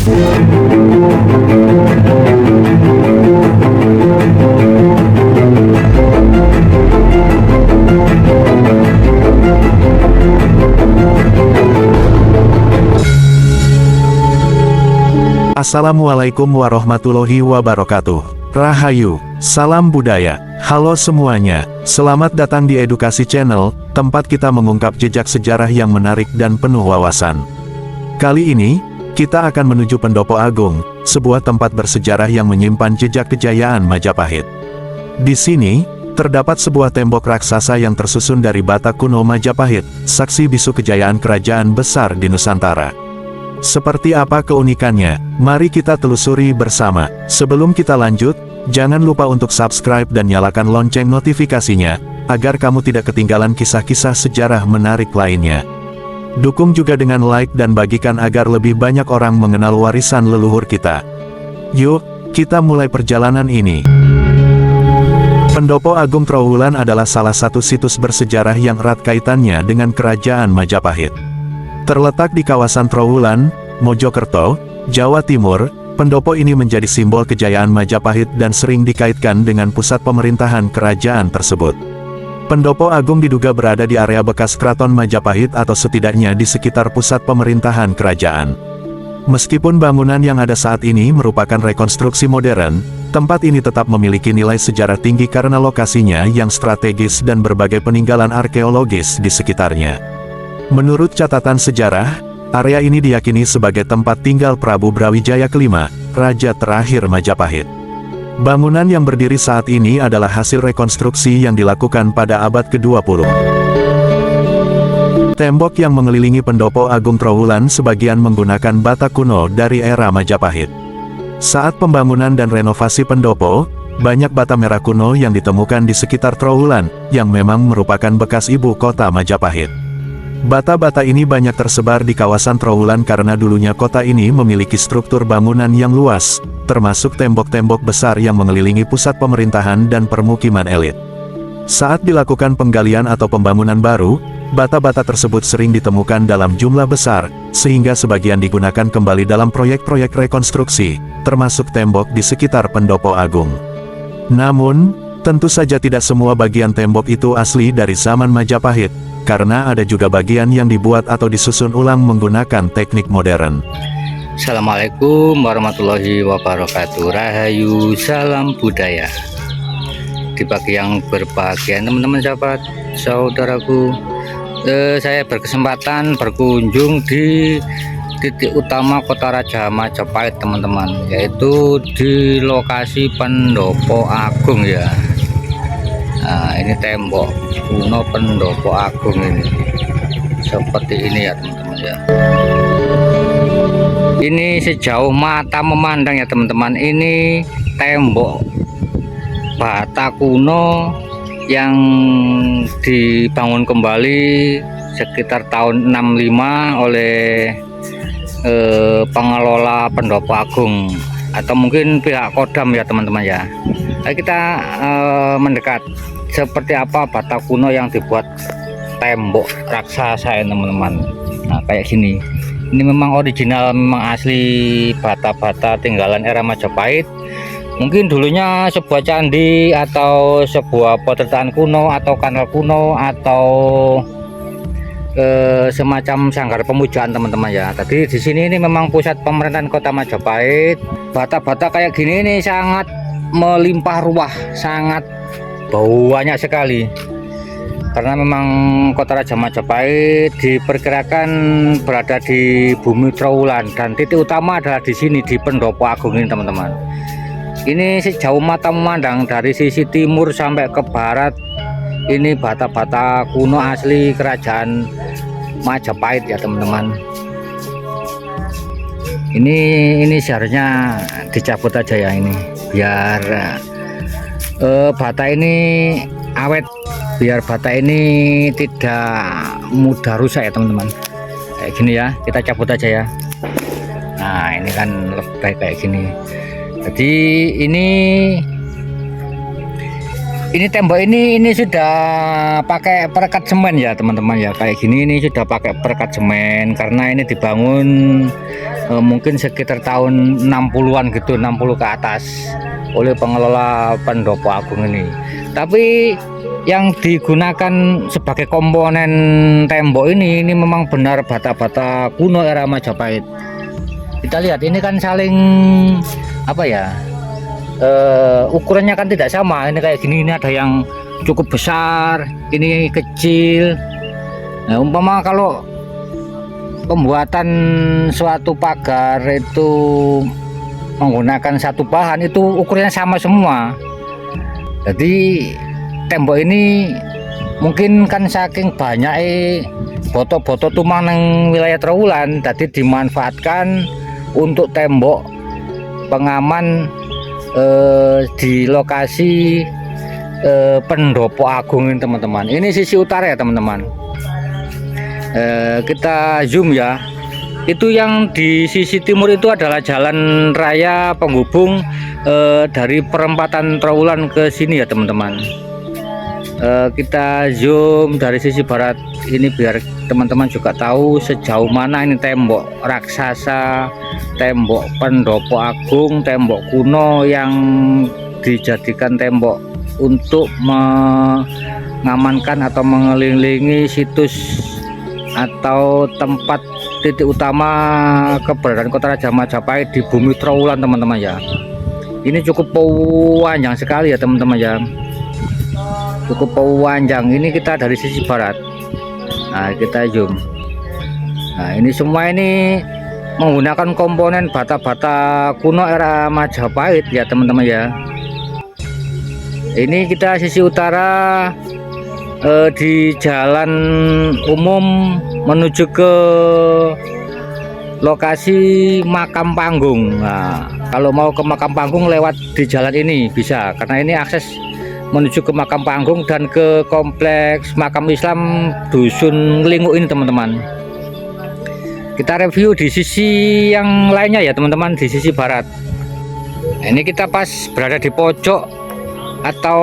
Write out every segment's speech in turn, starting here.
Assalamualaikum warahmatullahi wabarakatuh. Rahayu, salam budaya. Halo semuanya, selamat datang di Edukasi Channel, tempat kita mengungkap jejak sejarah yang menarik dan penuh wawasan. Kali ini, kita akan menuju Pendopo Agung, sebuah tempat bersejarah yang menyimpan jejak kejayaan Majapahit. Di sini, terdapat sebuah tembok raksasa yang tersusun dari bata kuno Majapahit, saksi bisu kejayaan kerajaan besar di Nusantara. Seperti apa keunikannya? Mari kita telusuri bersama. Sebelum kita lanjut, jangan lupa untuk subscribe dan nyalakan lonceng notifikasinya, agar kamu tidak ketinggalan kisah-kisah sejarah menarik lainnya. Dukung juga dengan like dan bagikan agar lebih banyak orang mengenal warisan leluhur kita. Yuk, kita mulai perjalanan ini. Pendopo Agung Trowulan adalah salah satu situs bersejarah yang erat kaitannya dengan kerajaan Majapahit. Terletak di kawasan Trowulan, Mojokerto, Jawa Timur, pendopo ini menjadi simbol kejayaan Majapahit dan sering dikaitkan dengan pusat pemerintahan kerajaan tersebut. Pendopo Agung diduga berada di area bekas Keraton Majapahit atau setidaknya di sekitar pusat pemerintahan kerajaan. Meskipun bangunan yang ada saat ini merupakan rekonstruksi modern, tempat ini tetap memiliki nilai sejarah tinggi karena lokasinya yang strategis dan berbagai peninggalan arkeologis di sekitarnya. Menurut catatan sejarah, area ini diyakini sebagai tempat tinggal Prabu Brawijaya kelima, raja terakhir Majapahit. Bangunan yang berdiri saat ini adalah hasil rekonstruksi yang dilakukan pada abad ke-20. Tembok yang mengelilingi Pendopo Agung Trowulan sebagian menggunakan bata kuno dari era Majapahit. Saat pembangunan dan renovasi pendopo, banyak bata merah kuno yang ditemukan di sekitar Trowulan, yang memang merupakan bekas ibu kota Majapahit. Bata-bata ini banyak tersebar di kawasan Trowulan karena dulunya kota ini memiliki struktur bangunan yang luas, termasuk tembok-tembok besar yang mengelilingi pusat pemerintahan dan permukiman elit. Saat dilakukan penggalian atau pembangunan baru, bata-bata tersebut sering ditemukan dalam jumlah besar, sehingga sebagian digunakan kembali dalam proyek-proyek rekonstruksi, termasuk tembok di sekitar Pendopo Agung. Namun, tentu saja tidak semua bagian tembok itu asli dari zaman Majapahit, karena ada juga bagian yang dibuat atau disusun ulang menggunakan teknik modern. Assalamualaikum warahmatullahi wabarakatuh. Rahayu, salam budaya. Di pagi yang berbahagia teman-teman sahabat saudaraku, saya berkesempatan berkunjung di titik utama kota Raja Majapahit teman-teman, yaitu di lokasi Pendopo Agung ya. Nah, ini tembok kuno Pendopo Agung ini seperti ini ya teman-teman ya. Ini sejauh mata memandang ya teman-teman, ini tembok bata kuno yang dibangun kembali sekitar tahun 65 oleh pengelola Pendopo Agung atau mungkin pihak Kodam ya teman-teman ya. Ayo kita mendekat seperti apa bata kuno yang dibuat tembok raksasa ya teman-teman. Nah kayak gini, ini memang original, memang asli bata-bata tinggalan era Majapahit. Mungkin dulunya sebuah candi atau sebuah potretan kuno atau kanal kuno atau semacam sanggar pemujaan teman-teman ya. Tadi di sini ini memang pusat pemerintahan kota Majapahit. Bata-bata kayak gini ini sangat melimpah ruah, sangat banyak sekali. Karena memang kota Raja Majapahit diperkirakan berada di bumi Trowulan dan titik utama adalah di sini di Pendopo Agung ini teman-teman. Ini sejauh mata memandang dari sisi timur sampai ke barat, ini bata-bata kuno asli kerajaan Majapahit ya teman-teman. Ini seharusnya dicabut aja ya ini, biar bata ini awet, biar bata ini tidak mudah rusak ya teman-teman. Kayak gini ya, kita cabut aja ya. Nah ini kan lebih baik kayak gini. Jadi Ini tembok ini sudah pakai perekat semen ya teman-teman ya, kayak gini ini sudah pakai perekat semen karena ini dibangun mungkin sekitar tahun 60-an gitu, 60 ke atas oleh pengelola Pendopo Agung ini. Tapi yang digunakan sebagai komponen tembok ini memang benar bata-bata kuno era Majapahit. Kita lihat ini kan saling apa ya, ukurannya kan tidak sama. Ini kayak gini, ini ada yang cukup besar, ini kecil. Nah, umpama kalau pembuatan suatu pagar itu menggunakan satu bahan, itu ukurannya sama semua. Jadi tembok ini mungkin kan saking banyak boto-boto tumang nang wilayah Trowulan, jadi dimanfaatkan untuk tembok pengaman di lokasi Pendopo Agung ini teman-teman. Ini sisi utara ya teman-teman. Kita zoom ya. Itu yang di sisi timur itu adalah jalan raya penghubung dari perempatan Trowulan ke sini ya teman-teman. Kita zoom dari sisi barat ini biar teman-teman juga tahu sejauh mana ini tembok raksasa, tembok Pendopo Agung, tembok kuno yang dijadikan tembok untuk mengamankan atau mengelilingi situs atau tempat titik utama keberadaan Kota Raja Majapahit di bumi Trowulan teman-teman ya. Ini cukup panjang sekali ya teman-teman ya, cukup panjang. Ini kita dari sisi barat. Nah, kita zoom. Nah, ini semua ini menggunakan komponen bata-bata kuno era Majapahit ya teman-teman ya. Ini kita sisi utara di jalan umum menuju ke lokasi makam panggung. Nah, kalau mau ke makam panggung lewat di jalan ini bisa, karena ini akses menuju ke makam panggung dan ke kompleks makam Islam Dusun Nglinguk ini teman-teman. Kita review di sisi yang lainnya ya teman-teman, di sisi barat. Nah, ini kita pas berada di pojok atau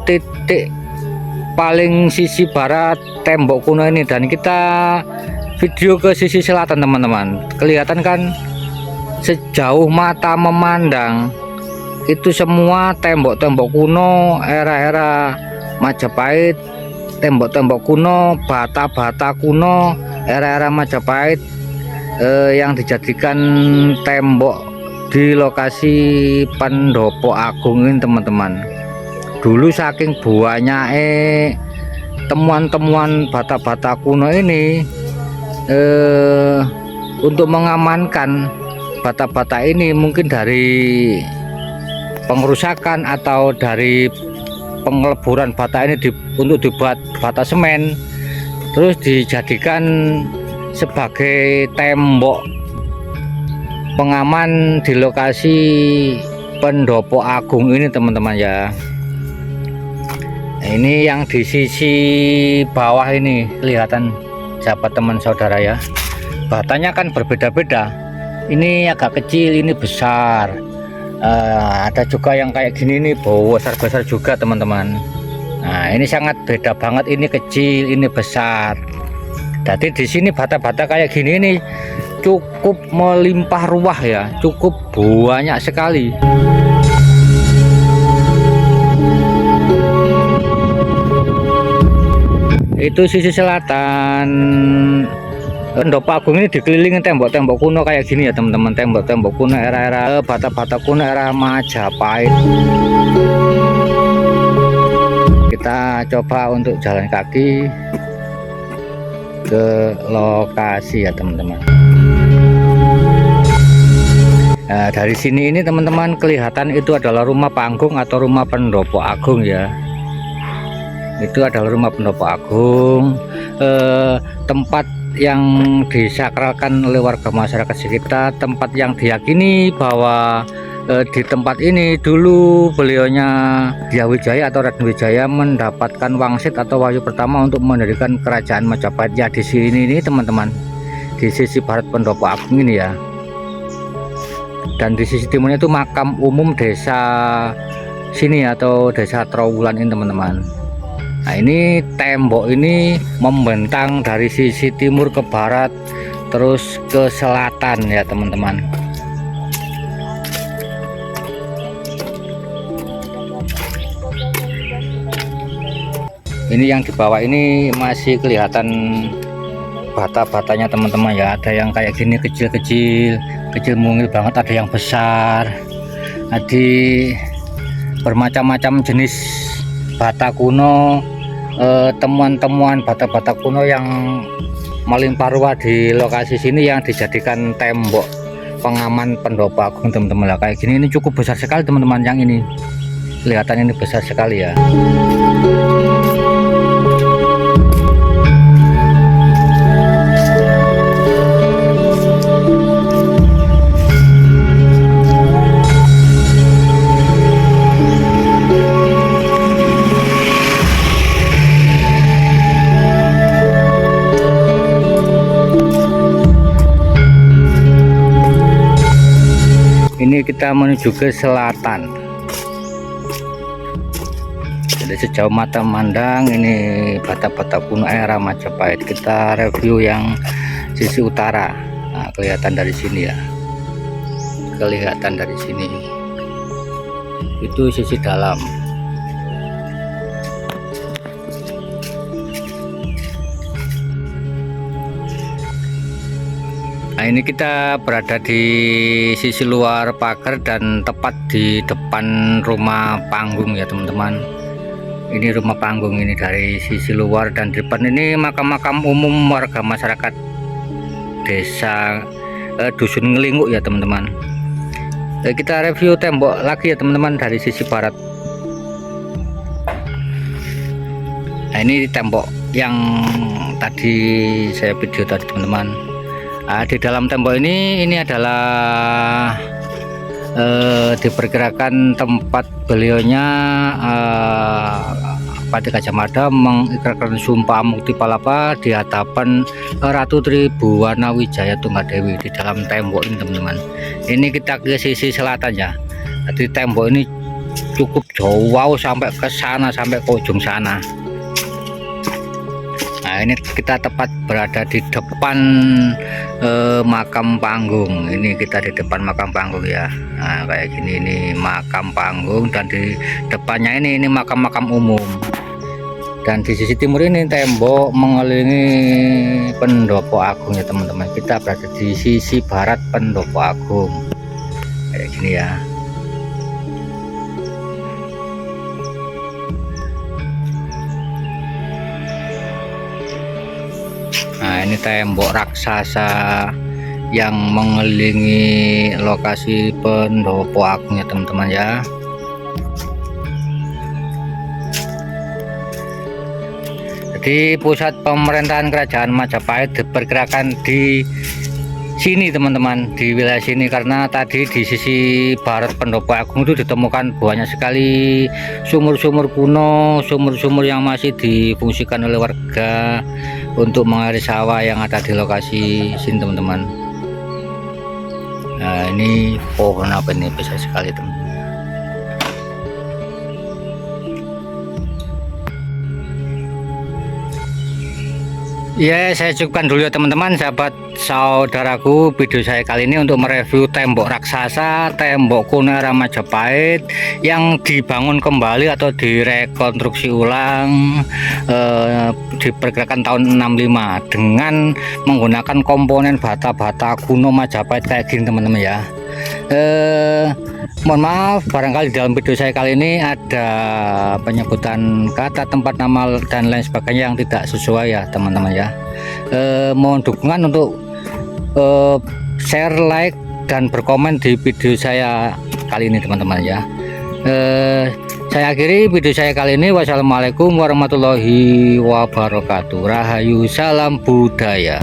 titik paling sisi barat tembok kuno ini, dan kita video ke sisi selatan teman-teman. Kelihatan kan sejauh mata memandang itu semua tembok-tembok kuno era-era Majapahit, tembok-tembok kuno, bata-bata kuno era-era Majapahit yang dijadikan tembok di lokasi Pendopo Agung ini teman-teman. Dulu saking banyak temuan-temuan bata-bata kuno ini, untuk mengamankan bata-bata ini mungkin dari pengerusakan atau dari pengeleburan bata ini untuk dibuat bata semen, terus dijadikan sebagai tembok pengaman di lokasi Pendopo Agung ini teman-teman ya. Ini yang di sisi bawah ini kelihatan sahabat teman saudara ya, batanya kan berbeda-beda. Ini agak kecil, ini besar. Ada juga yang kayak gini nih, besar-besar juga teman-teman. Nah, ini sangat beda banget, ini kecil, ini besar. Jadi di sini bata-bata kayak gini nih cukup melimpah ruah ya, cukup banyak sekali. Itu sisi selatan Pendopo Agung ini dikelilingi tembok-tembok kuno kayak gini ya teman-teman, tembok-tembok kuno era-era bata-bata kuno era Majapahit. Kita coba untuk jalan kaki ke lokasi ya teman-teman. Nah, dari sini ini teman-teman kelihatan itu adalah rumah panggung atau rumah Pendopo Agung ya. Itu adalah rumah Pendopo Agung, tempat yang disakralkan oleh warga masyarakat sekitar, tempat yang diyakini bahwa di tempat ini dulu beliaunya Dyah Wijaya atau Raden Wijaya mendapatkan wangsit atau wahyu pertama untuk mendirikan kerajaan Majapahit ya. Di sini ini teman-teman, di sisi barat Pendopo Agung ini ya, dan di sisi timurnya itu makam umum desa sini atau desa Trowulan ini teman-teman. Nah ini tembok ini membentang dari sisi timur ke barat terus ke selatan ya teman-teman. Ini yang di bawah ini masih kelihatan bata-batanya teman-teman ya. Ada yang kayak gini kecil-kecil, kecil mungil banget, ada yang besar. Ada bermacam-macam jenis bata kuno, temuan-temuan bata-bata kuno yang melimpah ruah di lokasi sini yang dijadikan tembok pengaman pendopo agung teman-teman. Kayak gini ini cukup besar sekali teman-teman, yang ini kelihatan ini besar sekali ya. Ini kita menuju ke selatan. Jadi sejauh mata memandang ini bata-bata kuno era Majapahit. Kita review yang sisi utara. Nah, kelihatan dari sini ya. Kelihatan dari sini. Itu sisi dalam. Nah ini kita berada di sisi luar pagar dan tepat di depan rumah panggung ya teman-teman. Ini rumah panggung ini dari sisi luar, dan di depan ini makam-makam umum warga masyarakat desa Dusun Ngelinguk ya teman-teman. Kita review tembok lagi ya teman-teman dari sisi barat. Nah ini tembok yang tadi saya video tadi teman-teman. Nah, di dalam tembok ini adalah diperkirakan tempat beliaunya Pati Gajah Mada mengikrarkan sumpah mukti palapa di hadapan Ratu Tribuwana Wijaya Tunggadewi di dalam tembok ini teman-teman. Ini kita ke sisi selatan ya. Jadi tembok ini cukup jauh sampai ke sana, sampai ke ujung sana. Nah ini kita tepat berada di depan makam panggung. Ini kita di depan makam panggung ya. Nah kayak gini, ini makam panggung, dan di depannya ini makam-makam umum. Dan di sisi timur ini tembok mengelilingi pendopo agung ya teman-teman. Kita berada di sisi barat pendopo agung kayak gini ya. Nah ini tembok raksasa yang mengelilingi lokasi pendopo agung ya teman-teman ya. Jadi pusat pemerintahan kerajaan Majapahit diperkirakan di sini teman-teman, di wilayah sini, karena tadi di sisi barat pendopo agung itu ditemukan banyak sekali sumur-sumur kuno, sumur-sumur yang masih difungsikan oleh warga untuk mengairi sawah yang ada di lokasi sini teman-teman. Nah ini pohon apa ini, besar sekali teman-teman. Ya, saya cukupkan dulu ya teman-teman, sahabat saudaraku, video saya kali ini untuk mereview tembok raksasa, tembok kuno era Majapahit yang dibangun kembali atau direkonstruksi ulang, diperkirakan tahun 65 dengan menggunakan komponen bata-bata kuno Majapahit kayak gini teman-teman ya. Mohon maaf barangkali dalam video saya kali ini ada penyebutan kata, tempat, nama dan lain sebagainya yang tidak sesuai ya teman-teman ya. Mohon dukungan untuk share, like dan berkomen di video saya kali ini teman-teman ya. Saya akhiri video saya kali ini. Wassalamualaikum warahmatullahi wabarakatuh. Rahayu, salam budaya.